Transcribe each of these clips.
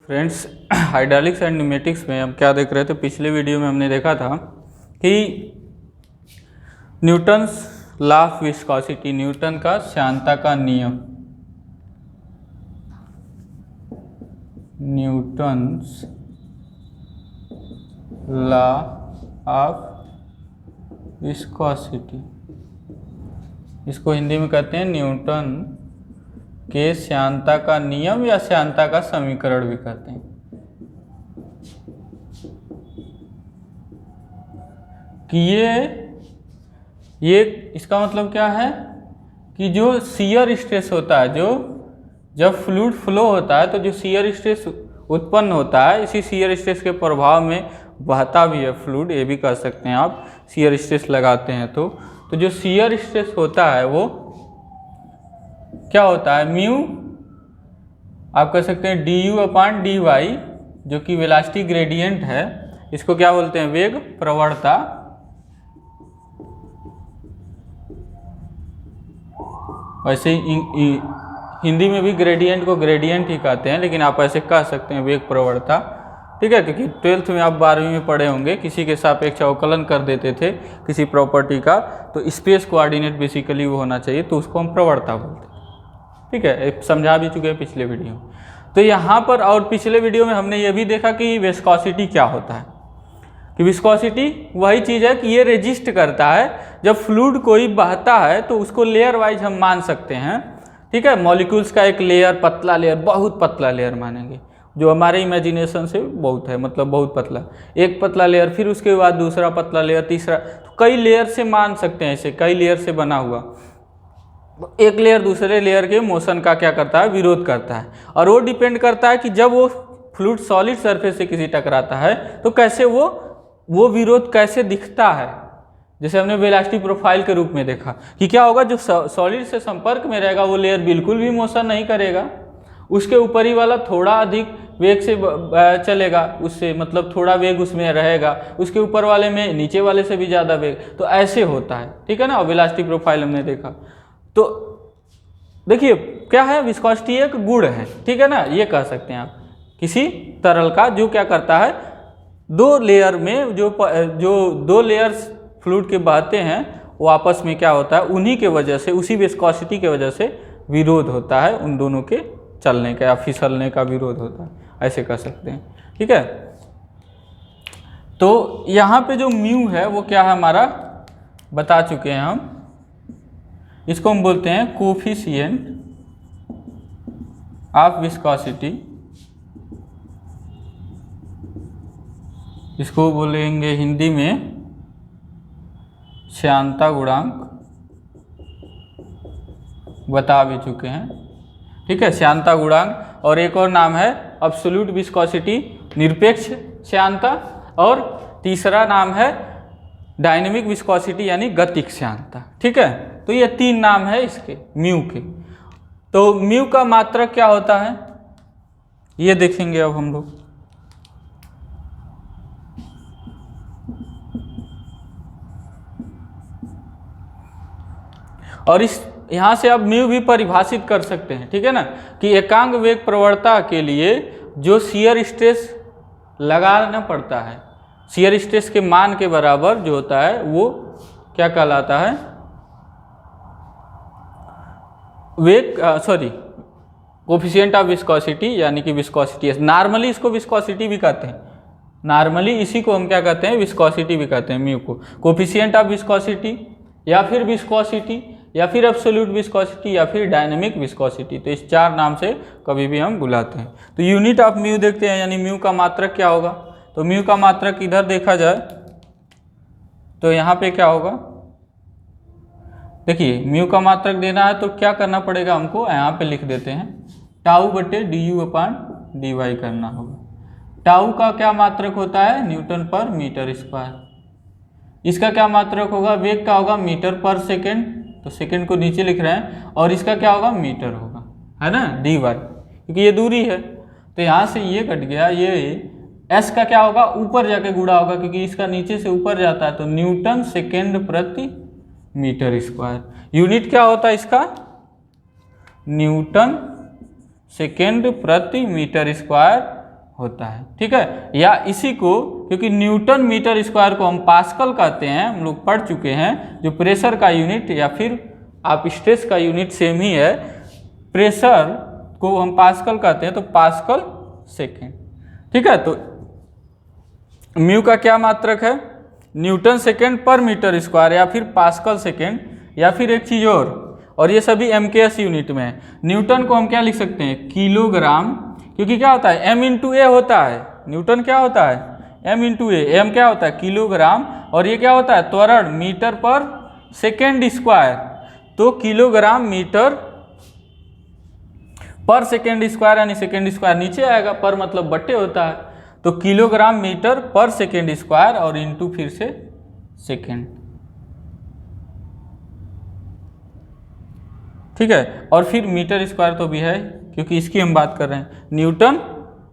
Friends, hydraulics and pneumatics में हम क्या देख रहे थे। पिछले वीडियो में हमने देखा था कि Newton's law of viscosity, Newton का श्यानता का नियम, न्यूटन्स लॉ ऑफ विस्कोसिटी, इसको हिंदी में कहते हैं न्यूटन के श्यानता का नियम या श्यानता का समीकरण भी कहते हैं। कि ये इसका मतलब क्या है कि जो शियर स्ट्रेस होता है, जो जब फ्लूइड फ्लो होता है तो जो शियर स्ट्रेस उत्पन्न होता है, इसी शियर स्ट्रेस के प्रभाव में बहता भी है फ्लूइड, ये भी कह सकते हैं आप। शियर स्ट्रेस लगाते हैं तो जो शियर स्ट्रेस होता है वो क्या होता है, म्यू आप कह सकते हैं du/dy, जो कि वेलोसिटी ग्रेडियंट है। इसको क्या बोलते हैं, वेग प्रवणता। वैसे हिंदी में भी ग्रेडियंट को ग्रेडियंट ही कहते हैं, लेकिन आप ऐसे कह सकते हैं वेग प्रवणता, ठीक है। क्योंकि 12th में आप 12वीं में पढ़े होंगे, किसी के सापेक्ष अवकलन कर देते थे किसी प्रॉपर्टी का, तो स्पेस कोऑर्डिनेट बेसिकली वो होना चाहिए, तो उसको हम प्रवणता बोलते हैं, ठीक है। समझा भी चुके हैं पिछले वीडियो में। तो यहाँ पर और पिछले वीडियो में हमने ये भी देखा कि विस्कोसिटी क्या होता है। कि विस्कोसिटी वही चीज़ है कि ये रेजिस्ट करता है। जब फ्लूइड कोई बहता है तो उसको लेयर वाइज हम मान सकते हैं, ठीक है। मॉलिक्यूल्स का एक लेयर, पतला लेयर, बहुत पतला लेयर मानेंगे, जो हमारे इमेजिनेशन से बहुत है, मतलब बहुत पतला, एक पतला लेयर, फिर उसके बाद दूसरा पतला लेयर, तीसरा, तो कई लेयर से मान सकते हैं, ऐसे कई लेयर से बना हुआ। एक लेयर दूसरे लेयर के मोशन का क्या करता है, विरोध करता है। और वो डिपेंड करता है कि जब वो फ्लूइड सॉलिड सरफेस से किसी टकराता है तो कैसे वो विरोध कैसे दिखता है। जैसे हमने वेलोसिटी प्रोफाइल के रूप में देखा कि क्या होगा, जो सॉलिड से संपर्क में रहेगा वो लेयर बिल्कुल भी मोशन नहीं करेगा, उसके ऊपरी वाला थोड़ा अधिक वेग से चलेगा, उससे मतलब थोड़ा वेग उसमें रहेगा, उसके ऊपर वाले में नीचे वाले से भी ज़्यादा वेग, तो ऐसे होता है, ठीक है ना। वेलोसिटी प्रोफाइल हमने देखा। तो देखिए क्या है, विस्कोसिटी एक गुण है, ठीक है ना, ये कह सकते हैं आप किसी तरल का, जो क्या करता है, दो लेयर में जो दो लेयर्स फ्लूइड के बहते हैं वो आपस में क्या होता है, उन्हीं के वजह से, उसी विस्कोसिटी के वजह से विरोध होता है, उन दोनों के चलने का या फिसलने का विरोध होता है, ऐसे कह सकते हैं, ठीक है। तो यहाँ पे जो म्यू है वो क्या है हमारा, बता चुके हैं हम, इसको हम बोलते हैं कोफिशिएंट ऑफ विस्कोसिटी, इसको बोलेंगे हिंदी में श्यानता गुणांक, बता भी चुके हैं, ठीक है, श्यानता गुणांक। और एक और नाम है एब्सोल्यूट विस्कोसिटी, निरपेक्ष श्यानता, और तीसरा नाम है डायनेमिक विस्कोसिटी यानी गतिक श्यानता, ठीक है। तो ये तीन नाम है इसके, म्यू के। तो म्यू का मात्रक क्या होता है ये देखेंगे अब हम लोग। और इस यहाँ से आप म्यू भी परिभाषित कर सकते हैं, ठीक है ना, कि एकांक वेग प्रवणता के लिए जो शियर स्ट्रेस लगाना पड़ता है, शियर स्ट्रेस के मान के बराबर जो होता है वो क्या कहलाता है, वेग कोफिशिएंट ऑफ विस्कोसिटी यानी कि विस्कोसिटी। नॉर्मली इसको विस्कोसिटी भी कहते हैं, नॉर्मली इसी को हम क्या कहते हैं, विस्कोसिटी भी कहते हैं म्यू को। कोफिशिएंट ऑफ विस्कोसिटी या फिर विस्कोसिटी या फिर एब्सोल्यूट विस्कोसिटी या फिर डायनेमिक विस्कोसिटी, तो इस चार नाम से कभी भी हम बुलाते हैं। तो यूनिट ऑफ म्यू देखते हैं, यानी म्यू का मात्रक क्या होगा। तो म्यू का मात्रक इधर देखा जाए तो यहाँ पे क्या होगा, देखिए म्यू का मात्रक देना है तो क्या करना पड़ेगा हमको, यहाँ पे लिख देते हैं τ/du/dy करना होगा। टाउ का क्या मात्रक होता है, न्यूटन पर मीटर स्क्वायर। इसका क्या मात्रक होगा, वेग का होगा मीटर पर सेकेंड, तो सेकेंड को नीचे लिख रहे हैं, और इसका क्या होगा, मीटर होगा, है ना, dy, क्योंकि ये दूरी है। तो यहाँ से ये कट गया, ये s का क्या होगा, ऊपर जाके गुणा होगा, क्योंकि इसका नीचे से ऊपर जाता है, तो न्यूटन सेकेंड प्रति मीटर स्क्वायर। यूनिट क्या होता है इसका, न्यूटन सेकेंड प्रति मीटर स्क्वायर होता है, ठीक है। या इसी को, क्योंकि न्यूटन मीटर स्क्वायर को हम पास्कल कहते हैं, हम लोग पढ़ चुके हैं, जो प्रेशर का यूनिट या फिर आप स्ट्रेस का यूनिट सेम ही है, प्रेशर को हम पास्कल कहते हैं, तो पास्कल सेकेंड, ठीक है। तो म्यू का क्या मात्रक है, न्यूटन सेकेंड पर मीटर स्क्वायर या फिर पास्कल सेकेंड, या फिर एक चीज़ और ये सभी MKS यूनिट में है। न्यूटन को हम क्या लिख सकते हैं, किलोग्राम, क्योंकि क्या होता है M × A होता है, न्यूटन क्या होता है M × A, M क्या होता है किलोग्राम, और ये क्या होता है त्वरण मीटर पर सेकेंड स्क्वायर, तो किलोग्राम मीटर पर सेकेंड स्क्वायर, यानी सेकेंड स्क्वायर नीचे आएगा, पर मतलब बट्टे होता है, तो किलोग्राम मीटर पर सेकेंड स्क्वायर और इंटू फिर से सेकेंड, ठीक है। और फिर मीटर स्क्वायर तो भी है, क्योंकि इसकी हम बात कर रहे हैं।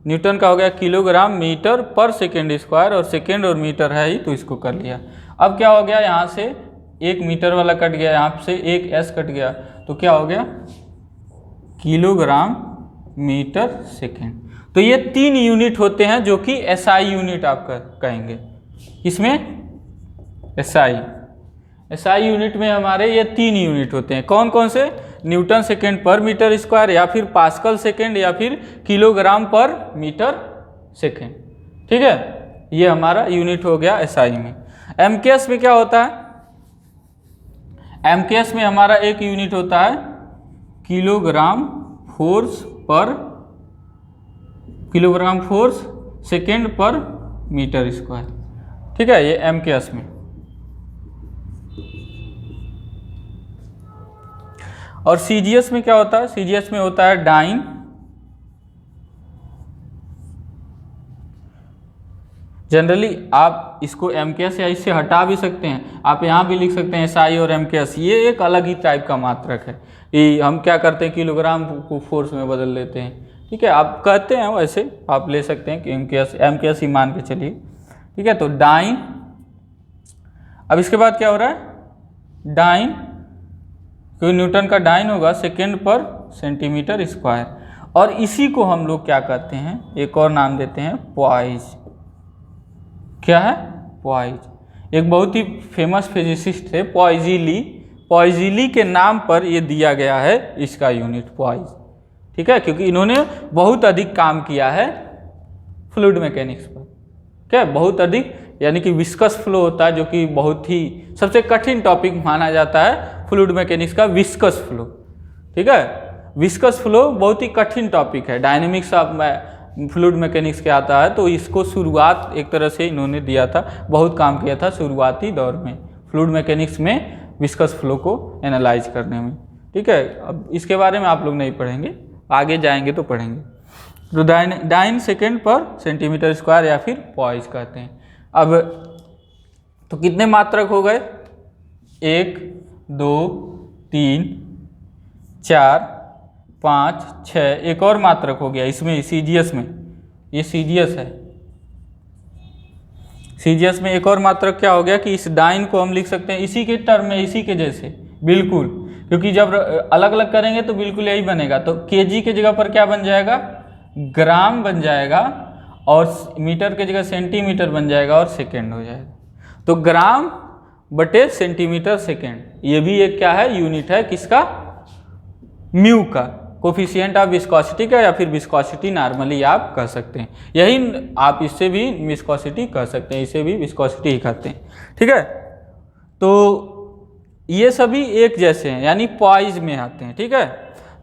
न्यूटन का हो गया किलोग्राम मीटर पर सेकेंड स्क्वायर, और सेकेंड और मीटर है ही, तो इसको कर लिया। अब क्या हो गया, यहाँ से एक मीटर वाला कट गया, यहाँ से एक S कट गया, तो क्या हो गया किलोग्राम मीटर सेकेंड। तो ये 3 यूनिट होते हैं जो कि SI यूनिट आप कहेंगे। इसमें SI यूनिट में हमारे ये 3 यूनिट होते हैं। कौन कौन से, न्यूटन सेकेंड पर मीटर स्क्वायर, या फिर पास्कल सेकेंड, या फिर किलोग्राम पर मीटर सेकेंड, ठीक है। ये हमारा यूनिट हो गया SI में। MKS में क्या होता है, MKS में हमारा एक यूनिट होता है किलोग्राम फोर्स सेकेंड पर मीटर स्क्वायर, ठीक है, ये MKS में। और CGS में क्या होता है, CGS में होता है डाइन, जनरली आप इसको MKS या इससे हटा भी सकते हैं, आप यहाँ भी लिख सकते हैं SI और MKS, ये एक अलग ही टाइप का मात्रक है। ये हम क्या करते हैं, किलोग्राम को फोर्स में बदल लेते हैं, ठीक है, आप कहते हैं वैसे आप ले सकते हैं कि MKS ही मान के चलिए, ठीक है। तो डाइन, अब इसके बाद क्या हो रहा है, डाइन, क्योंकि न्यूटन का डाइन होगा सेकेंड पर सेंटीमीटर स्क्वायर, और इसी को हम लोग क्या कहते हैं, एक और नाम देते हैं पॉइज। क्या है, पॉइज। एक बहुत ही फेमस फिजिसिस्ट थे पॉइज़िली के नाम पर ये दिया गया है इसका यूनिट पॉइज, ठीक है, क्योंकि इन्होंने बहुत अधिक काम किया है फ्लूइड मैकेनिक्स पर, क्या है, बहुत अधिक, यानी कि विस्कस फ्लो होता है, जो कि बहुत ही सबसे कठिन टॉपिक माना जाता है फ्लूइड मैकेनिक्स का, विस्कस फ्लो, ठीक है। विस्कस फ्लो बहुत ही कठिन टॉपिक है, डायनेमिक्स ऑफ फ्लूइड मैकेनिक्स के आता है, तो इसको शुरुआत एक तरह से इन्होंने दिया था, बहुत काम किया था शुरुआती दौर में फ्लूइड मैकेनिक्स में विस्कस फ्लो को एनालाइज करने में, ठीक है। अब इसके बारे में आप लोग नहीं पढ़ेंगे, आगे जाएंगे तो पढ़ेंगे। तो डाइन सेकेंड पर सेंटीमीटर स्क्वायर या फिर पॉइज कहते हैं। अब तो कितने मात्रक हो गए, 1 2 3 4 5 6, एक और मात्रक हो गया इसमें CGS में, ये CGS है। CGS में एक और मात्रक क्या हो गया कि इस डाइन को हम लिख सकते हैं इसी के टर्म में, इसी के जैसे बिल्कुल, क्योंकि जब अलग अलग करेंगे तो बिल्कुल यही बनेगा। तो kg के जगह पर क्या बन जाएगा, ग्राम बन जाएगा, और मीटर के जगह सेंटीमीटर बन जाएगा, और सेकेंड हो जाएगा। तो ग्राम बटे सेंटीमीटर सेकेंड, ये भी एक क्या है, यूनिट है किसका, म्यू का, कोफिशिएंट ऑफ विस्कोसिटी का, या फिर विस्कोसिटी नॉर्मली आप कह सकते हैं। यही आप इससे भी विस्कोसिटी कह सकते हैं, इसे भी विस्कोसिटी ही कहते हैं, ठीक है। तो ये सभी एक जैसे हैं, यानी पॉइज में आते हैं, ठीक है।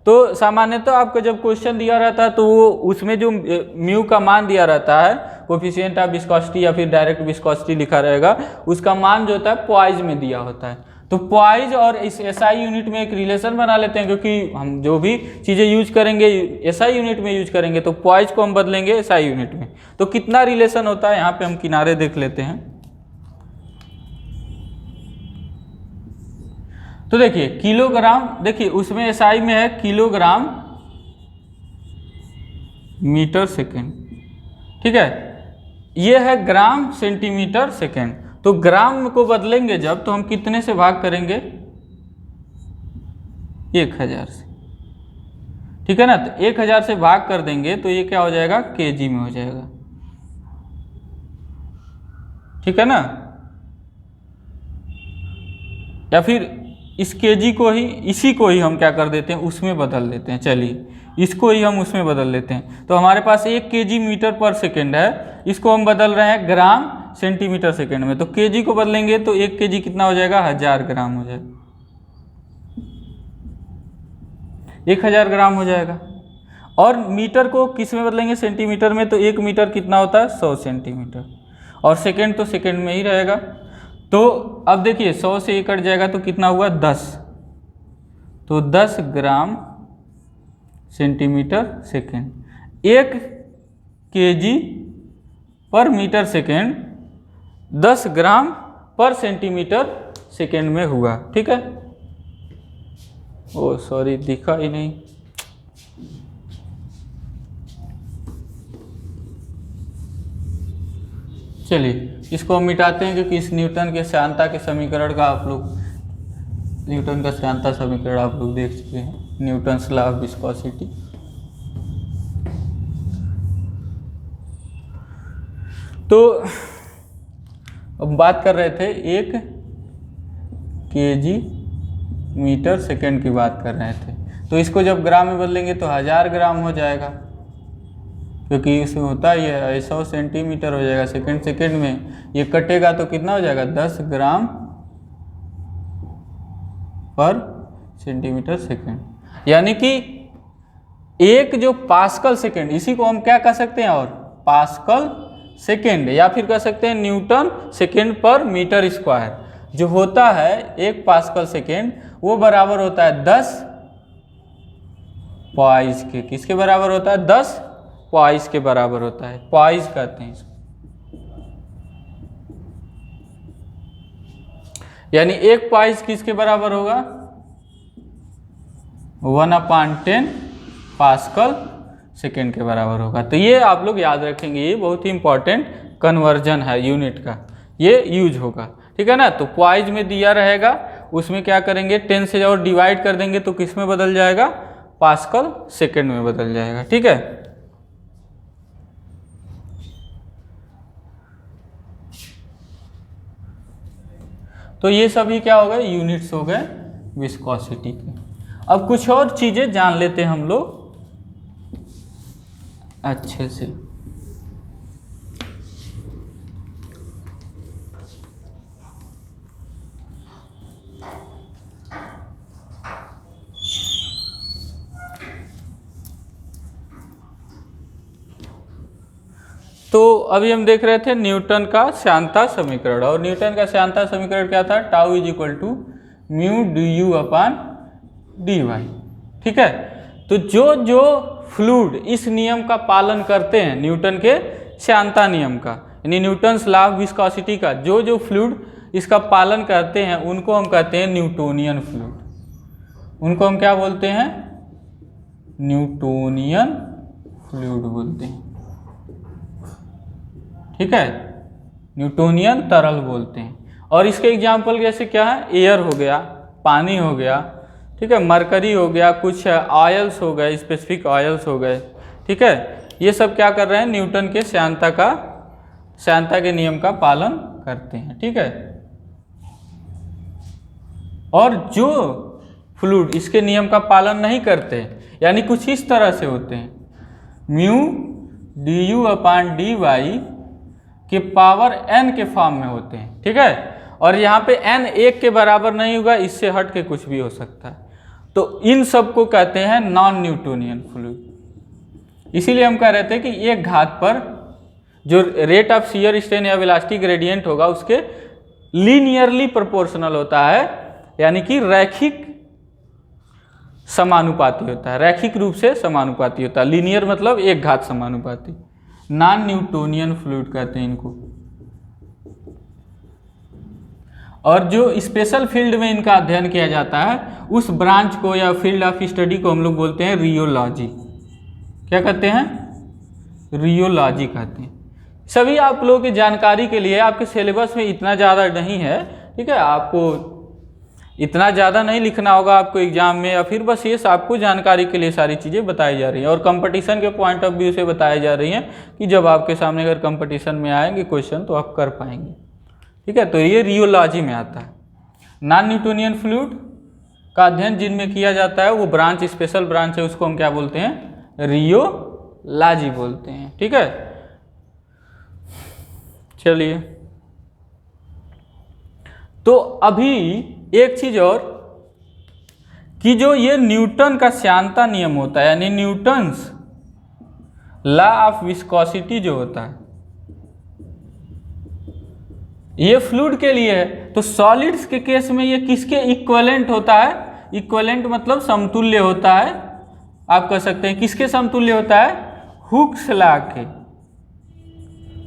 तो सामान्यतः आपको जब क्वेश्चन दिया रहता है तो वो उसमें जो म्यू का मान दिया रहता है, कोफिशिएंट ऑफ विस्कोसिटी या फिर डायरेक्ट विस्कोसिटी लिखा रहेगा, उसका मान जो होता है पॉइज में दिया होता है। तो पॉइज और इस SI यूनिट में एक रिलेशन बना लेते हैं, क्योंकि हम जो भी चीज़ें यूज करेंगे SI यूनिट में यूज करेंगे, तो पॉइज को हम बदलेंगे SI यूनिट में। तो कितना रिलेशन होता है, यहाँ पे हम किनारे देख लेते हैं। तो देखिए किलोग्राम, देखिए उसमें SI में है किलोग्राम मीटर सेकेंड, ठीक है, ये है ग्राम सेंटीमीटर सेकेंड। तो ग्राम को बदलेंगे जब, तो हम कितने से भाग करेंगे, 1000 से, ठीक है ना। तो 1000 से भाग कर देंगे तो ये क्या हो जाएगा, केजी में हो जाएगा, ठीक है ना। या फिर इस केजी को ही, इसी को ही हम क्या कर देते हैं, उसमें बदल देते हैं। चलिए इसको ही हम उसमें बदल देते हैं। तो हमारे पास 1 केजी मीटर पर सेकेंड है, इसको हम बदल रहे हैं ग्राम सेंटीमीटर सेकेंड में। तो केजी को बदलेंगे तो 1 केजी कितना हो जाएगा, 1000 ग्राम हो जाएगा, 1000 ग्राम हो जाएगा। और मीटर को किस में बदलेंगे, सेंटीमीटर में। तो 1 मीटर कितना होता है, 100 सेंटीमीटर। और सेकेंड तो सेकेंड में ही रहेगा। तो अब देखिए 100 से 1 कट जाएगा तो कितना हुआ, 10। तो 10 ग्राम सेंटीमीटर सेकेंड। 1 केजी पर मीटर सेकेंड 10 ग्राम पर सेंटीमीटर सेकेंड में हुआ, ठीक है। ओ सॉरी, दिखा ही नहीं। चलिए इसको हम मिटाते हैं, क्योंकि इस न्यूटन के श्यानता के समीकरण का आप लोग, न्यूटन का श्यानता समीकरण आप लोग देख चुके हैं, न्यूटन्स लॉ ऑफ विस्कोसिटी। तो अब बात कर रहे थे 1 केजी मीटर सेकेंड की बात कर रहे थे। तो इसको जब ग्राम में बदलेंगे तो 1000 ग्राम हो जाएगा, क्योंकि इसमें होता ही है 100 सेंटीमीटर हो जाएगा सेकेंड। सेकेंड में ये कटेगा तो कितना हो जाएगा, 10 ग्राम पर सेंटीमीटर सेकेंड। यानी कि एक जो पास्कल सेकेंड, इसी को हम क्या कह सकते हैं, और पास्कल सेकेंड, या फिर कह सकते हैं न्यूटन सेकेंड पर मीटर स्क्वायर जो होता है 1 पास्कल सेकेंड, वो बराबर होता है 10 पाइज के। किसके बराबर होता है, 10 पाइज के बराबर होता है। पाइज कहते हैं इसको। यानी 1 पाइज किसके बराबर होगा, 1/10 पास्कल सेकेंड के बराबर होगा। तो ये आप लोग याद रखेंगे, ये बहुत ही इंपॉर्टेंट कन्वर्जन है यूनिट का, ये यूज होगा, ठीक है ना। तो पाइज में दिया रहेगा, उसमें क्या करेंगे, 10 से और डिवाइड कर देंगे तो किस में बदल जाएगा, पास्कल सेकेंड में बदल जाएगा, ठीक है। तो ये सभी क्या हो गए, यूनिट्स हो गए विस्कोसिटी के। अब कुछ और चीजें जान लेते हैं हम लोग अच्छे से। तो अभी हम देख रहे थे न्यूटन का श्यानता समीकरण, और न्यूटन का श्यानता समीकरण क्या था, tau is equal to mu d u upon d y, ठीक है। तो जो फ्लूइड इस नियम का पालन करते हैं, न्यूटन के श्यानता नियम का, यानी न्यूटन्स लॉ ऑफ विस्कोसिटी का, जो फ्लूइड इसका पालन करते हैं उनको हम कहते हैं न्यूटोनियन फ्लूइड। उनको हम क्या बोलते हैं, न्यूटोनियन फ्लूइड बोलते हैं, ठीक है, न्यूटोनियन तरल बोलते हैं। और इसके एग्जाम्पल जैसे क्या है, एयर हो गया, पानी हो गया, ठीक है, मरकरी हो गया, कुछ ऑयल्स हो गए, स्पेसिफिक ऑयल्स हो गए, ठीक है। ये सब क्या कर रहे हैं, न्यूटन के श्यानता के नियम का पालन करते हैं, ठीक है। और जो फ्लूइड इसके नियम का पालन नहीं करते, यानी कुछ इस तरह से होते हैं, mu d u upon d y के पावर n के फॉर्म में होते हैं, ठीक है। और यहाँ पे n 1 के बराबर नहीं होगा, इससे हट के कुछ भी हो सकता है। तो इन सब को कहते हैं नॉन न्यूटोनियन फ्लूइड। इसीलिए हम कह रहे थे कि एक घात पर जो रेट ऑफ शियर स्ट्रेन या वेलोसिटी ग्रेडियंट होगा उसके लीनियरली प्रोपोर्शनल होता है, यानी कि रैखिक समानुपाती होता है, रैखिक रूप से समानुपाती होता है। लीनियर मतलब एक घात समानुपाती। नॉन न्यूटोनियन फ्लूइड कहते हैं इनको। और जो स्पेशल फील्ड में इनका अध्ययन किया जाता है उस ब्रांच को या फील्ड ऑफ स्टडी को हम लोग बोलते हैं रियोलॉजी। क्या कहते हैं, रियोलॉजी कहते हैं। सभी आप लोगों की जानकारी के लिए, आपके सिलेबस में इतना ज़्यादा नहीं है, ठीक है। आपको इतना ज़्यादा नहीं लिखना होगा आपको एग्जाम में, या फिर बस ये आपको जानकारी के लिए सारी चीज़ें बताई जा रही हैं और कंपटीशन के पॉइंट ऑफ व्यू से बताई जा रही हैं कि जब आपके सामने अगर कंपटीशन में आएंगे क्वेश्चन तो आप कर पाएंगे। ठीक है, तो ये रियोलॉजी में आता है। नॉन न्यूटोनियन फ्लूइड का अध्ययन जिनमें किया जाता है वो ब्रांच, स्पेशल ब्रांच है, उसको हम क्या बोलते हैं? रियोलॉजी बोलते हैं। ठीक है, चलिए, तो अभी एक चीज और कि जो ये न्यूटन का श्यानता नियम होता है, यानी न्यूटन्स लॉ ऑफ विस्कोसिटी जो होता है, ये फ्लूइड के लिए है। तो सॉलिड्स के केस में ये किसके इक्विवेलेंट होता है? इक्विवेलेंट मतलब समतुल्य होता है। आप कह सकते हैं किसके समतुल्य होता है? हुक्स लॉ के,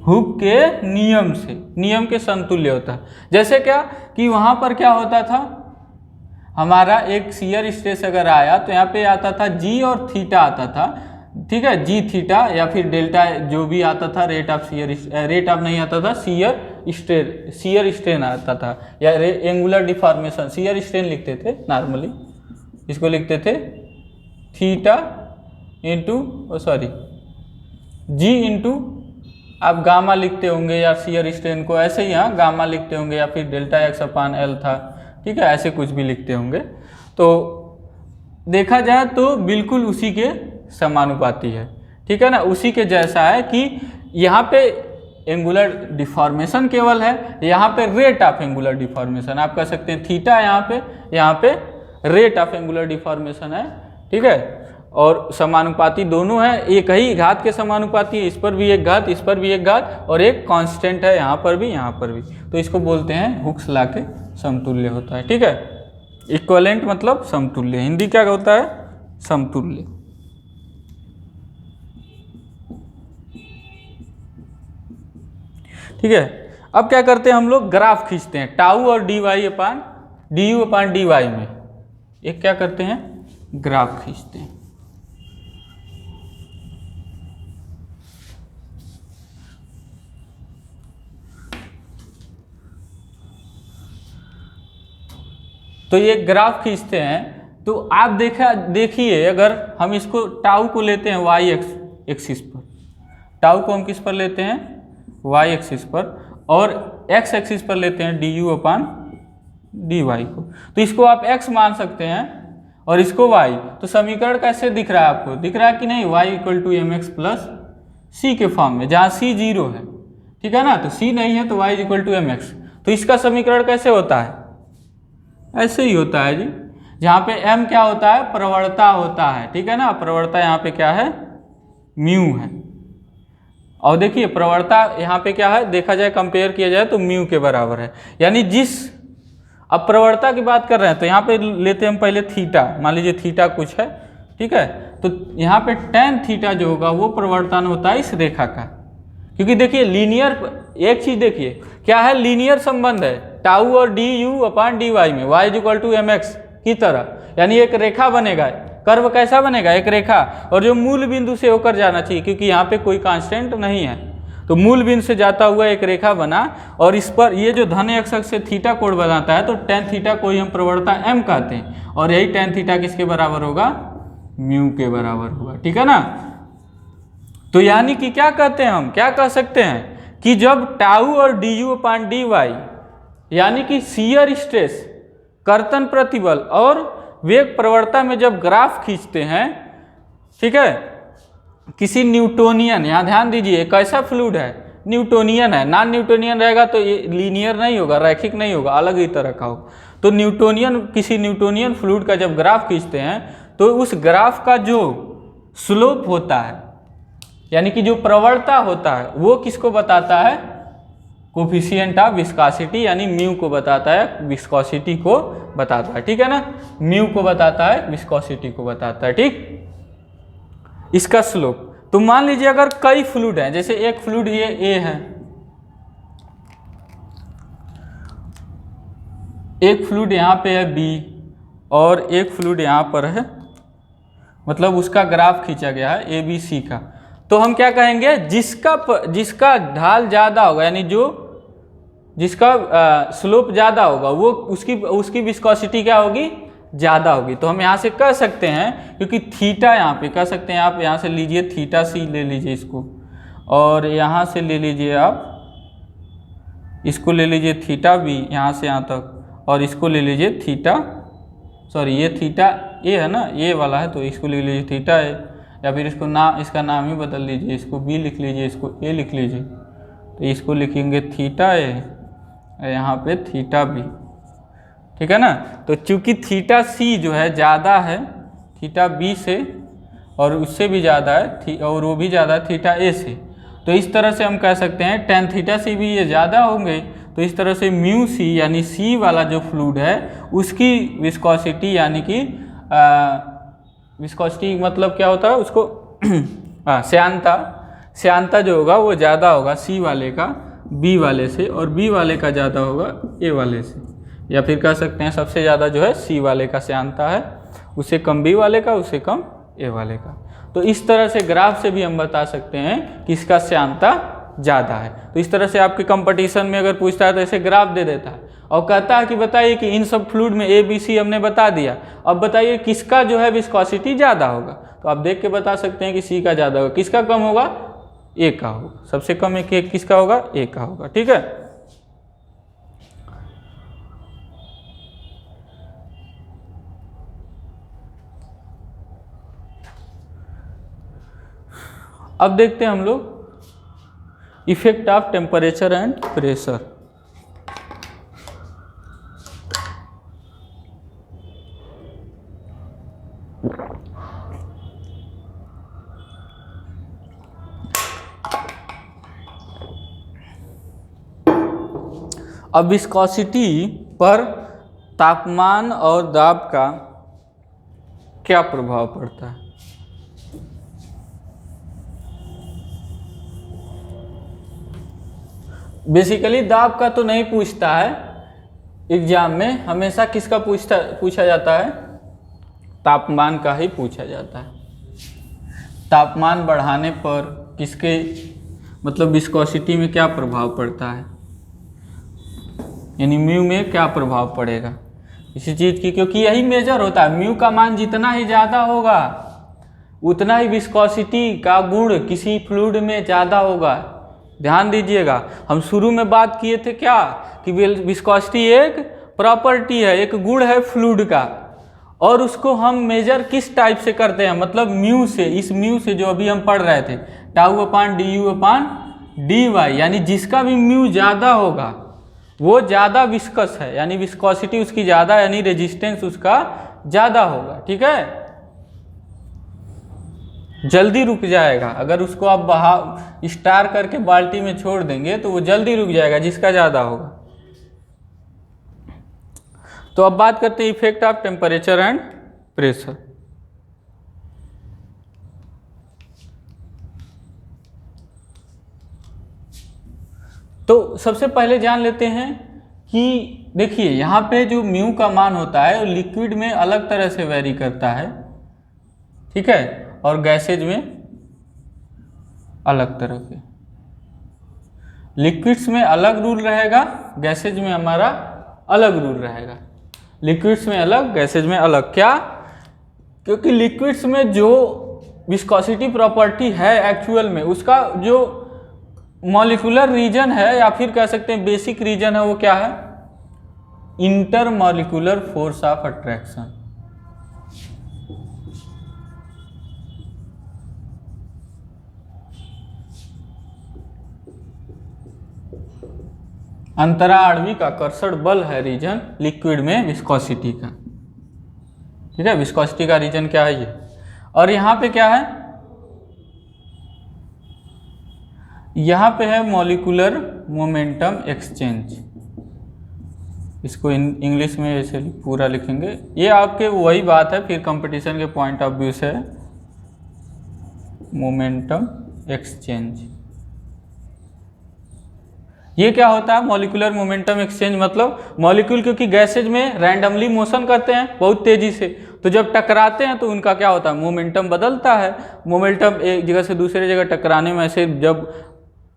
हुक के नियम से, नियम के समतुल्य होता है। जैसे क्या कि वहां पर क्या होता था, हमारा एक शियर स्ट्रेस अगर आया तो यहाँ पे आता था जी और थीटा आता था। ठीक है, जी थीटा या फिर डेल्टा जो भी आता था, rate of shear, rate of नहीं आता था, शियर स्ट्रेन आता था, या एंगुलर डिफॉर्मेशन, शियर स्ट्रेन लिखते थे नॉर्मली, इसको लिखते थे थीटा इंटू जी इंटू आप गामा लिखते होंगे, या शियर स्ट्रेन को ऐसे ही यहाँ गामा लिखते होंगे, या फिर डेल्टा एक्स अपान एल था। ठीक है, ऐसे कुछ भी लिखते होंगे। तो देखा जाए तो बिल्कुल उसी के समानुपाती है। ठीक है ना, उसी के जैसा है कि यहाँ पे एंगुलर डिफॉर्मेशन केवल है, यहाँ पे रेट ऑफ एंगुलर डिफॉर्मेशन, आप कह सकते हैं थीटा यहाँ पे रेट ऑफ एंगुलर डिफॉर्मेशन है। ठीक है, और समानुपाती दोनों है, एक ही घात के समानुपाती है, इस पर भी एक घात, इस पर भी एक घात, और एक कांस्टेंट है यहाँ पर भी, यहाँ पर भी। तो इसको बोलते हैं हुक्स लॉ के समतुल्य होता है। ठीक है, इक्विवेलेंट मतलब समतुल्य, हिंदी क्या होता है? समतुल्य। ठीक है, अब क्या करते हैं हम लोग? ग्राफ खींचते हैं टाउ और d y upon d you upon D Y में। एक क्या करते हैं? ग्राफ खींचते हैं। तो ये ग्राफ खींचते हैं तो आप देखिए अगर हम इसको टाउ को लेते हैं वाई एक्सिस पर, टाउ को हम किस पर लेते हैं? वाई एक्सिस पर, और एक्स एक्सिस पर लेते हैं d you upon D y को। तो इसको आप एक्स मान सकते हैं और इसको वाई। तो समीकरण कैसे दिख रहा है आपको? दिख रहा है कि नहीं? Y equal to M X plus C के फॉर्म में, जहाँ सी जीरो है। ठीक है ना, तो सी नहीं है तो y equal to M x. तो इसका समीकरण कैसे होता है? ऐसे ही होता है जी, जहाँ पे m क्या होता है? प्रवणता होता है। ठीक है ना, प्रवणता यहाँ पे क्या है? म्यू है। और देखिए प्रवणता यहाँ पे क्या है, देखा जाए कंपेयर किया जाए तो म्यू के बराबर है। यानी अब प्रवणता की बात कर रहे हैं तो यहाँ पे लेते हैं हम पहले थीटा, मान लीजिए थीटा कुछ है। ठीक है, तो यहाँ पे tan थीटा जो होगा वो प्रवर्तन होता है इस रेखा का। क्योंकि देखिए लीनियर, एक चीज देखिए क्या है, लीनियर संबंध है टाउ और D you upon D Y में, Y equal to M X की तरह। यानी एक रेखा बनेगा, कर्व कैसा बनेगा? एक रेखा, और जो मूल बिंदु से होकर जाना चाहिए, क्योंकि यहाँ पे कोई कांस्टेंट नहीं है, तो मूल बिंदु से जाता हुआ एक रेखा बना, और इस पर ये जो धन एक्स अक्ष से थीटा कोण बनाता है, तो tan थीटा को ही हम प्रवणता m कहते हैं, और यही tan थीटा किसके बराबर होगा? म्यू के बराबर होगा। ठीक है ना, तो यानी कि क्या कहते हैं हम, क्या कह सकते हैं कि जब टाउ और D you upon D y यानी कि शियर स्ट्रेस, कर्तन प्रतिबल और वेग प्रवणता में जब ग्राफ खींचते हैं, ठीक है, किसी न्यूटोनियन, यहाँ ध्यान दीजिए कैसा फ्लूइड है? न्यूटोनियन है। नॉन न्यूटोनियन रहेगा तो ये लीनियर नहीं होगा, रैखिक नहीं होगा, अलग ही तरह का होगा। तो किसी न्यूटोनियन फ्लूइड का जब ग्राफ खींचते हैं तो उस ग्राफ का जो स्लोप होता है, यानी कि जो प्रवणता होता है, वो किसको बताता है? कोफिशिएंट ऑफ विस्कोसिटी, यानी म्यू को बताता है, विस्कोसिटी को बताता है। ठीक है ना, म्यू को बताता है, विस्कोसिटी को बताता है। ठीक, इसका स्लोप। तो मान लीजिए अगर कई फ्लूइड हैं, जैसे एक फ्लूइड ये ए है, एक फ्लूइड यहाँ पे है बी, और एक फ्लूइड यहाँ पर है, मतलब उसका ग्राफ खींचा गया है ए बी सी का। तो हम क्या कहेंगे? जिसका ढाल ज़्यादा होगा, यानी जो जिसका स्लोप ज़्यादा होगा वो उसकी विस्कोसिटी क्या होगी, ज़्यादा होगी। तो हम यहाँ से कह सकते हैं, क्योंकि थीटा यहाँ पे कह सकते हैं, आप यहाँ से लीजिए थीटा सी ले लीजिए इसको, और यहाँ से ले लीजिए आप इसको ले लीजिए थीटा बी यहाँ से यहाँ तक, और इसको ले लीजिए थीटा, सॉरी ये थीटा ए है ना, ये वाला है, तो इसको ले लीजिए थीटा ए, या फिर इसको इसका नाम ही बदल लीजिए, इसको बी लिख लीजिए, इसको ए लिख लीजिए। तो इसको लिखेंगे थीटा ए, यहाँ पे थीटा बी, ठीक है ना। तो चूंकि थीटा सी जो है ज़्यादा है थीटा बी से, और उससे भी ज़्यादा है और वो भी ज़्यादा है थीटा ए से, तो इस तरह से हम कह सकते हैं टेन थीटा सी भी ये ज़्यादा होंगे, तो इस तरह से म्यू सी यानी सी वाला जो फ्लूइड है उसकी विस्कोसिटी यानी कि विस्कोसिटी मतलब क्या होता है उसको श्यानता जो होगा वो ज़्यादा होगा सी वाले का बी वाले से, और बी वाले का ज़्यादा होगा ए वाले से, या फिर कह सकते हैं सबसे ज़्यादा जो है सी वाले का श्यानता है, उससे कम बी वाले का, उससे कम ए वाले का। तो इस तरह से ग्राफ से भी हम बता सकते हैं कि इसका श्यानता ज़्यादा है। तो इस तरह से आपके कंपटीशन में अगर पूछता है तो ऐसे ग्राफ दे देता है और कहता है कि बताइए कि इन सब फ्लूइड में ए बी सी हमने बता दिया, अब बताइए किसका जो है विस्कोसिटी ज़्यादा होगा। तो आप देख के बता सकते हैं कि सी का ज़्यादा होगा, किसका कम होगा, ए का होगा, सबसे कम एक किसका होगा, ए का होगा, ठीक है। अब देखते हैं हम लोग effect of temperature and pressure. अब विस्कोसिटी पर तापमान और दाब का क्या प्रभाव पड़ता है। बेसिकली दाब का तो नहीं पूछता है एग्जाम में, हमेशा किसका पूछा जाता है, तापमान का ही पूछा जाता है। तापमान बढ़ाने पर किसके मतलब विस्कोसिटी में क्या प्रभाव पड़ता है, यानी म्यू में क्या प्रभाव पड़ेगा इसी चीज़ की, क्योंकि यही मेजर होता है। म्यू का मान जितना ही ज़्यादा होगा उतना ही विस्कोसिटी का गुण किसी फ्लूइड में ज़्यादा होगा। ध्यान दीजिएगा, हम शुरू में बात किए थे क्या कि विस्कोसिटी एक प्रॉपर्टी है, एक गुण है फ्लूइड का, और उसको हम मेजर किस टाइप से करते हैं, मतलब म्यू से। इस म्यू से जो अभी हम पढ़ रहे थे tau upon d you upon D y, यानी जिसका भी म्यू ज़्यादा होगा वो ज़्यादा विस्कस है, यानी विस्कोसिटी उसकी ज़्यादा, यानी रेजिस्टेंस उसका ज़्यादा होगा, ठीक है। जल्दी रुक जाएगा, अगर उसको आप स्टार करके बाल्टी में छोड़ देंगे तो वो जल्दी रुक जाएगा जिसका ज़्यादा होगा। तो अब बात करते हैं effect of temperature and pressure. तो सबसे पहले जान लेते हैं कि देखिए यहाँ पे जो म्यू का मान होता है वो लिक्विड में अलग तरह से वेरी करता है, ठीक है, और गैसेज में अलग तरह के। लिक्विड्स में अलग रूल रहेगा, गैसेज में हमारा अलग रूल रहेगा। लिक्विड्स में अलग, गैसेज में अलग। क्या? क्योंकि लिक्विड्स में जो विस्कोसिटी प्रॉपर्टी है एक्चुअल में, उसका जो मॉलिक्यूलर रीजन है या फिर कह सकते हैं बेसिक रीजन है, वो क्या है, इंटरमॉलिक्यूलर फोर्स ऑफ अट्रैक्शन। अंतराणविक आकर्षण बल है रीजन लिक्विड में विस्कोसिटी का, ठीक है। विस्कोसिटी का रीजन क्या है ये, और यहाँ पे क्या है, यहाँ पे है मॉलिक्यूलर मोमेंटम एक्सचेंज। इसको इंग्लिश में ऐसे पूरा लिखेंगे, ये आपके वही बात है फिर कंपटीशन के पॉइंट ऑफ व्यू से, मोमेंटम एक्सचेंज। ये क्या होता है मॉलिक्यूलर मोमेंटम एक्सचेंज, मतलब मॉलिक्यूल क्योंकि गैसेज में रैंडमली मोशन करते हैं बहुत तेजी से, तो जब टकराते हैं तो उनका क्या होता है, मोमेंटम बदलता है। मोमेंटम एक जगह से दूसरे जगह टकराने में ऐसे जब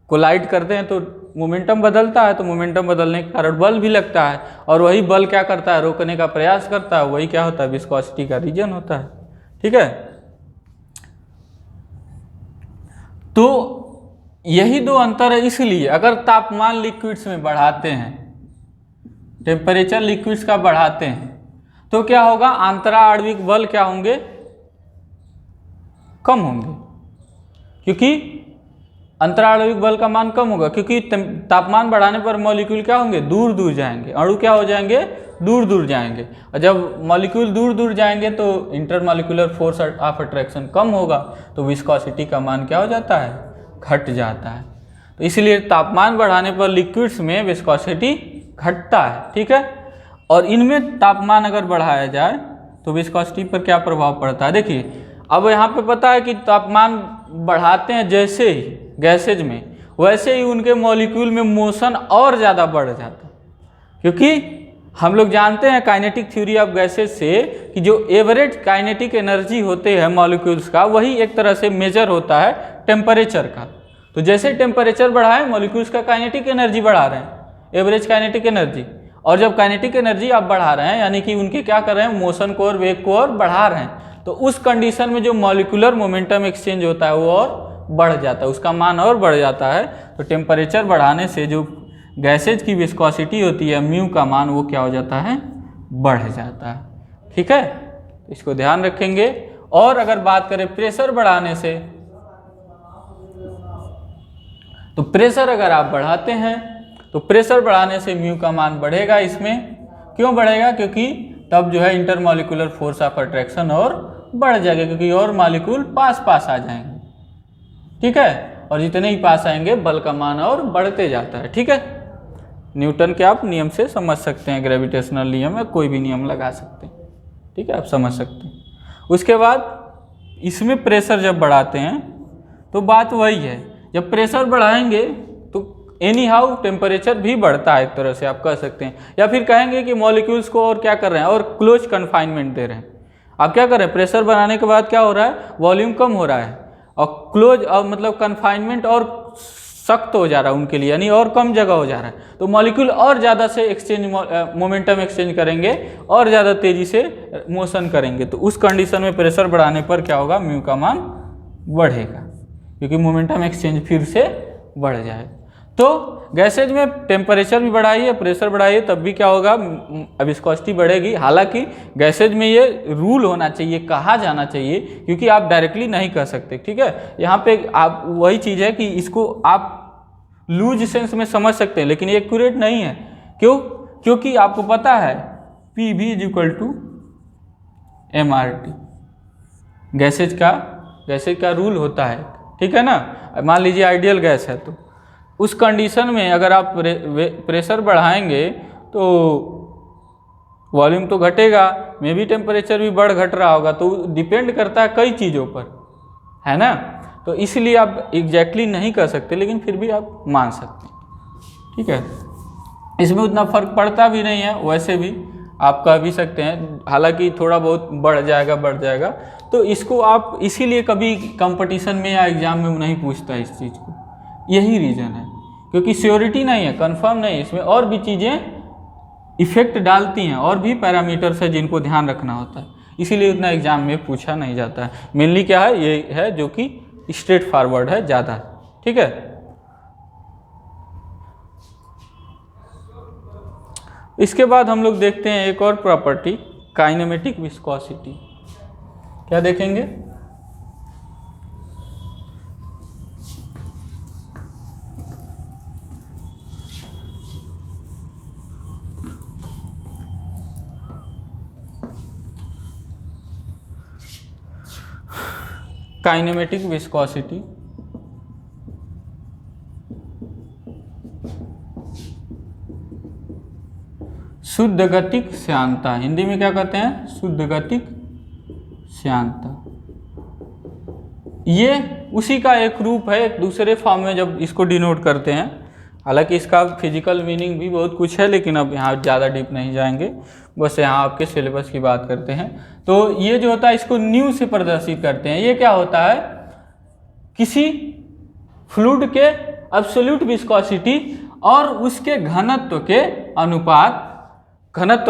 कोलाइड करते हैं तो मोमेंटम बदलता है, तो मोमेंटम बदलने के कारण बल भी लगता है, और वही बल क्या करता है, रोकने का प्रयास करता है, वही क्या होता है, विस्कोसिटी का रीजन होता है। ठीक है, तो यही दो अंतर है। इसलिए अगर तापमान लिक्विड्स में बढ़ाते हैं, टेम्परेचर लिक्विड्स का बढ़ाते हैं, तो क्या होगा, आंतराआण्विक बल क्या होंगे, कम होंगे, क्योंकि अंतराआण्विक बल का मान कम होगा, क्योंकि तापमान बढ़ाने पर मॉलिक्यूल क्या होंगे, दूर दूर जाएंगे, अणु क्या हो जाएंगे, दूर दूर जाएंगे, और जब मॉलिक्यूल दूर दूर जाएंगे तो इंटरमॉलिक्यूलर फोर्स ऑफ अट्रैक्शन कम होगा, तो विस्कोसिटी का मान क्या हो जाता है, घट जाता है। तो इसलिए तापमान बढ़ाने पर लिक्विड्स में विस्कोसिटी घटता है। ठीक है, और इनमें तापमान अगर बढ़ाया जाए तो विस्कोसिटी पर क्या प्रभाव पड़ता है, देखिए अब यहाँ पे पता है कि तापमान बढ़ाते हैं जैसे ही गैसेज में, वैसे ही उनके मॉलिक्यूल में मोशन और ज़्यादा बढ़ जाता है, क्योंकि हम लोग जानते हैं काइनेटिक थ्योरी ऑफ गैसेज से कि जो एवरेज काइनेटिक एनर्जी होते हैं मॉलिक्यूल्स का, वही एक तरह से मेजर होता है टेम्परेचर का। तो जैसे टेम्परेचर बढ़ा है, मॉलिक्यूल्स का काइनेटिक एनर्जी बढ़ा रहे हैं, एवरेज काइनेटिक एनर्जी, और जब काइनेटिक एनर्जी आप बढ़ा रहे हैं, यानी कि उनके क्या कर रहे हैं, मोशन को और वेग को और बढ़ा रहे हैं, तो उस कंडीशन में जो मॉलिक्यूलर मोमेंटम एक्सचेंज होता है वो और बढ़ जाता है, उसका मान और बढ़ जाता है। तो टेम्परेचर बढ़ाने से जो गैसेज की विस्कोसिटी होती है, म्यू का मान, वो क्या हो जाता है, बढ़ जाता है। ठीक है, इसको ध्यान रखेंगे। और अगर बात करें प्रेशर बढ़ाने से, तो प्रेशर अगर आप बढ़ाते हैं तो प्रेशर बढ़ाने से म्यू का मान बढ़ेगा। इसमें क्यों बढ़ेगा, क्योंकि तब जो है इंटरमॉलिक्यूलर फोर्स ऑफ अट्रैक्शन और बढ़ जाएगा, क्योंकि और मॉलिक्यूल पास पास आ जाएंगे। ठीक है, और जितने ही पास आएंगे बल का मान और बढ़ते जाता है। ठीक है, न्यूटन के आप नियम से समझ सकते हैं, ग्रेविटेशनल नियम है, कोई भी नियम लगा सकते हैं। ठीक है, आप समझ सकते हैं। उसके बाद इसमें प्रेशर जब बढ़ाते हैं तो बात वही है, जब प्रेशर बढ़ाएंगे तो एनी हाउ टेम्परेचर भी बढ़ता है, एक तरह से आप कह सकते हैं, या फिर कहेंगे कि मॉलिक्यूल्स को और क्या कर रहे हैं, और क्लोज कन्फाइनमेंट दे रहे हैं। आप क्या कर रहे हैं, प्रेशर बढ़ाने के बाद क्या हो रहा है, वॉल्यूम कम हो रहा है, और क्लोज और मतलब कन्फाइनमेंट और सख्त हो जा रहा है उनके लिए, यानी और कम जगह हो जा रहा है, तो मॉलिक्यूल और ज़्यादा से एक्सचेंज मोमेंटम एक्सचेंज करेंगे और ज़्यादा तेज़ी से मोशन करेंगे। तो उस कंडीशन में प्रेशर बढ़ाने पर क्या होगा, म्यू का मान बढ़ेगा, क्योंकि मोमेंटम एक्सचेंज फिर से बढ़ जाएगा। तो गैसेज में टेम्परेचर भी बढ़ाइए, प्रेशर बढ़ाइए, तब भी क्या होगा, विस्कोसिटी बढ़ेगी। हालांकि गैसेज में ये रूल होना चाहिए, कहा जाना चाहिए, क्योंकि आप डायरेक्टली नहीं कह सकते। ठीक है, यहाँ पे आप वही चीज़ है कि इसको आप लूज सेंस में समझ सकते हैं, लेकिन ये एक्यूरेट नहीं है। क्यों, क्योंकि आपको पता है PV = mRT गैसेज का रूल होता है। ठीक है ना, मान लीजिए आइडियल गैस है, तो उस कंडीशन में अगर आप प्रेशर बढ़ाएंगे तो वॉल्यूम तो घटेगा, मे भी टेम्परेचर भी बढ़ घट रहा होगा, तो डिपेंड करता है कई चीज़ों पर, है ना। तो इसलिए आप एग्जैक्टली नहीं कर सकते, लेकिन फिर भी आप मान सकते हैं। ठीक है, इसमें उतना फर्क पड़ता भी नहीं है, वैसे भी आप कह भी सकते हैं, हालांकि थोड़ा बहुत बढ़ जाएगा। तो इसको आप इसीलिए कभी कंपटीशन में या एग्जाम में नहीं पूछता इस चीज़ को, यही रीज़न है, क्योंकि श्योरिटी नहीं है, कंफर्म नहीं है, इसमें और भी चीज़ें इफेक्ट डालती हैं, और भी पैरामीटर्स है जिनको ध्यान रखना होता है, इसीलिए उतना एग्जाम में पूछा नहीं जाता है। मेनली क्या है, ये है जो कि स्ट्रेट फॉरवर्ड है ज़्यादा। ठीक है, इसके बाद हम लोग देखते हैं एक और प्रॉपर्टी, काइनेमेटिक विस्कोसिटी। क्या देखेंगे, काइनेमेटिक विस्कोसिटी शुद्ध गतिक श्यानता, हिंदी में क्या कहते हैं, शुद्ध गतिक श्यानता। ये उसी का एक रूप है, एक दूसरे फॉर्म में जब इसको डिनोट करते हैं। हालांकि इसका फिजिकल मीनिंग भी बहुत कुछ है, लेकिन अब यहाँ ज़्यादा डीप नहीं जाएंगे, बस यहाँ आपके सिलेबस की बात करते हैं। तो ये जो होता है इसको न्यू से प्रदर्शित करते हैं। ये क्या होता है, किसी फ्लूइड के एब्सोल्यूट विस्कोसिटी और उसके घनत्व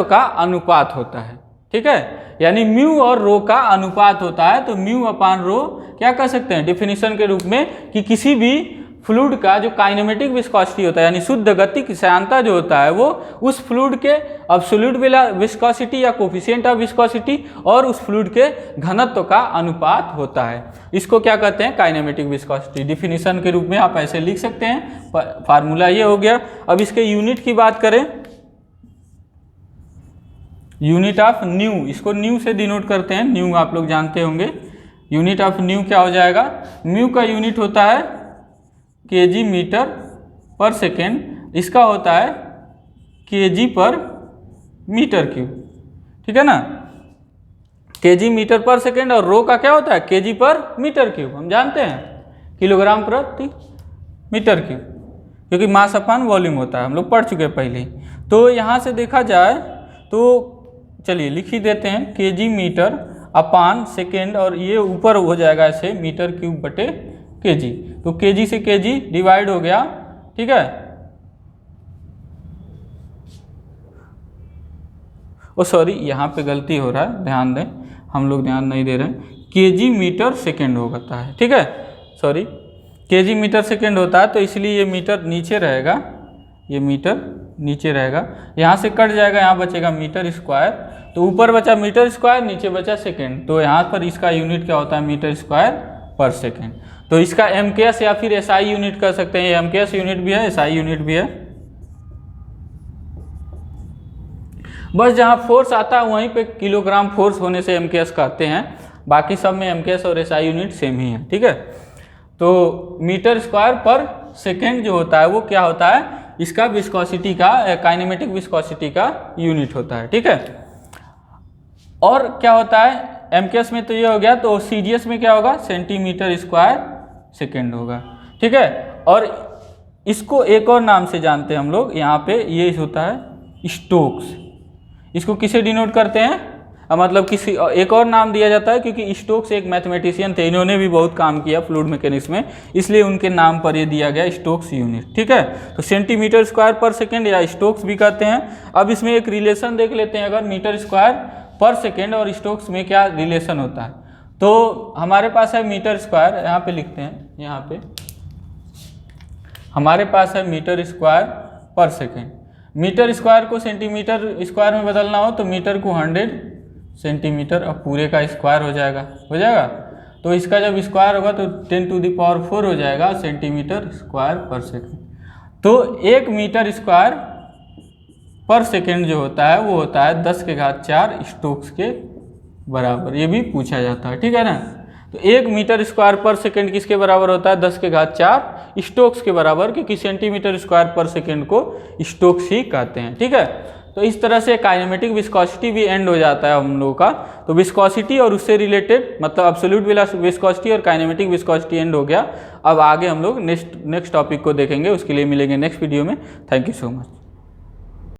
का अनुपात होता है। ठीक है, यानी म्यू और रो का अनुपात होता है। तो म्यू अपान रो क्या कह सकते हैं डिफिनीशन के रूप में कि किसी भी फ्लूइड का जो काइनेमेटिक विस्कोसिटी होता है यानी शुद्ध गति की श्यानता जो होता है वो उस फ्लूइड के एब्सोल्यूट विस्कोसिटी या कोफिशिएंट ऑफ विस्कोसिटी और उस फ्लूइड के घनत्व का अनुपात होता है। इसको क्या कहते हैं काइनेमेटिक विस्कोसिटी। डिफिनीशन के रूप में आप ऐसे लिख सकते हैं। फार्मूला ये हो गया। अब इसके यूनिट की बात करें, यूनिट ऑफ न्यू, इसको न्यू से डिनोट करते हैं। न्यू आप लोग जानते होंगे। यूनिट ऑफ न्यू क्या हो जाएगा, म्यू का यूनिट होता है केजी मीटर पर सेकेंड, इसका होता है केजी पर मीटर क्यूब। ठीक है ना, केजी मीटर पर सेकेंड। और रो का क्या होता है केजी पर मीटर क्यूब, हम जानते हैं किलोग्राम प्रति मीटर क्यूब, क्योंकि मास अपान वॉल्यूम होता है, हम लोग पढ़ चुके हैं पहले। तो यहाँ से देखा जाए तो चलिए लिख ही देते हैं केजी मीटर अपान सेकेंड और ये ऊपर हो जाएगा ऐसे मीटर क्यूब बटे केजी। तो केजी से केजी डिवाइड हो गया। ठीक है, ओ सॉरी यहाँ पे गलती हो रहा है, ध्यान दें, हम लोग ध्यान नहीं दे रहे हैं। केजी मीटर सेकेंड होता है। ठीक है, सॉरी केजी मीटर सेकेंड होता है, तो इसलिए ये मीटर नीचे रहेगा, ये मीटर नीचे रहेगा, यहाँ से कट जाएगा, यहाँ बचेगा मीटर स्क्वायर। तो ऊपर बचा मीटर स्क्वायर, नीचे बचा सेकेंड। तो यहाँ पर इसका यूनिट क्या होता है मीटर स्क्वायर पर सेकेंड। तो इसका एमकेएस या फिर एसआई यूनिट कर सकते हैं। एमकेएस यूनिट भी है, एसआई यूनिट भी है। बस जहाँ फोर्स आता है वहीं पे किलोग्राम फोर्स होने से एमकेएस कहते हैं, बाकी सब में एमकेएस और एसआई यूनिट सेम ही है। ठीक है, तो मीटर स्क्वायर पर सेकेंड जो होता है वो क्या होता है, इसका विस्कोसिटी का काइनेमेटिक विस्कोसिटी का यूनिट होता है। ठीक है, और क्या होता है एमकेएस में तो ये हो गया, तो सीजीएस में क्या होगा सेंटीमीटर स्क्वायर सेकेंड होगा। ठीक है, और इसको एक और नाम से जानते हैं हम लोग, यहाँ पे ये होता है स्टोक्स। इसको किसे डिनोट करते हैं, मतलब किसी एक और नाम दिया जाता है क्योंकि स्टोक्स एक मैथमेटिशियन थे, इन्होंने भी बहुत काम किया फ्लूइड मैकेनिक्स में, इसलिए उनके नाम पर ये दिया गया स्टोक्स यूनिट। ठीक है, तो सेंटीमीटर स्क्वायर पर सेकेंड या स्टोक्स भी कहते हैं। अब इसमें एक रिलेशन देख लेते हैं, अगर मीटर स्क्वायर पर सेकेंड और स्टोक्स में क्या रिलेशन होता है। तो हमारे पास है मीटर स्क्वायर, यहाँ पे लिखते हैं, यहाँ पे हमारे पास है मीटर स्क्वायर पर सेकेंड। मीटर स्क्वायर को सेंटीमीटर स्क्वायर में बदलना हो तो मीटर को 100 सेंटीमीटर अब पूरे का स्क्वायर हो जाएगा, तो इसका जब स्क्वायर होगा तो 10 टू द पावर 4 हो जाएगा सेंटीमीटर स्क्वायर पर सेकेंड। तो 1 मीटर स्क्वायर पर सेकेंड जो होता है वो होता है 10 के घात 4 स्टोक्स के बराबर, ये भी पूछा जाता है। ठीक है ना, तो 1 मीटर स्क्वायर पर सेकेंड किसके बराबर होता है 10 के घात 4 स्टोक्स के बराबर, क्योंकि सेंटीमीटर स्क्वायर पर सेकेंड को स्टोक्स ही कहते हैं। ठीक है, तो इस तरह से काइनेमेटिक विस्कोसिटी भी एंड हो जाता है हम लोगों का। तो विस्कोसिटी और उससे रिलेटेड मतलब एब्सोल्यूट विस्कोसिटी और काइनेमेटिक विस्कोसिटी एंड हो गया। अब आगे हम लोग नेक्स्ट टॉपिक को देखेंगे, उसके लिए मिलेंगे नेक्स्ट वीडियो में। Thank you so much.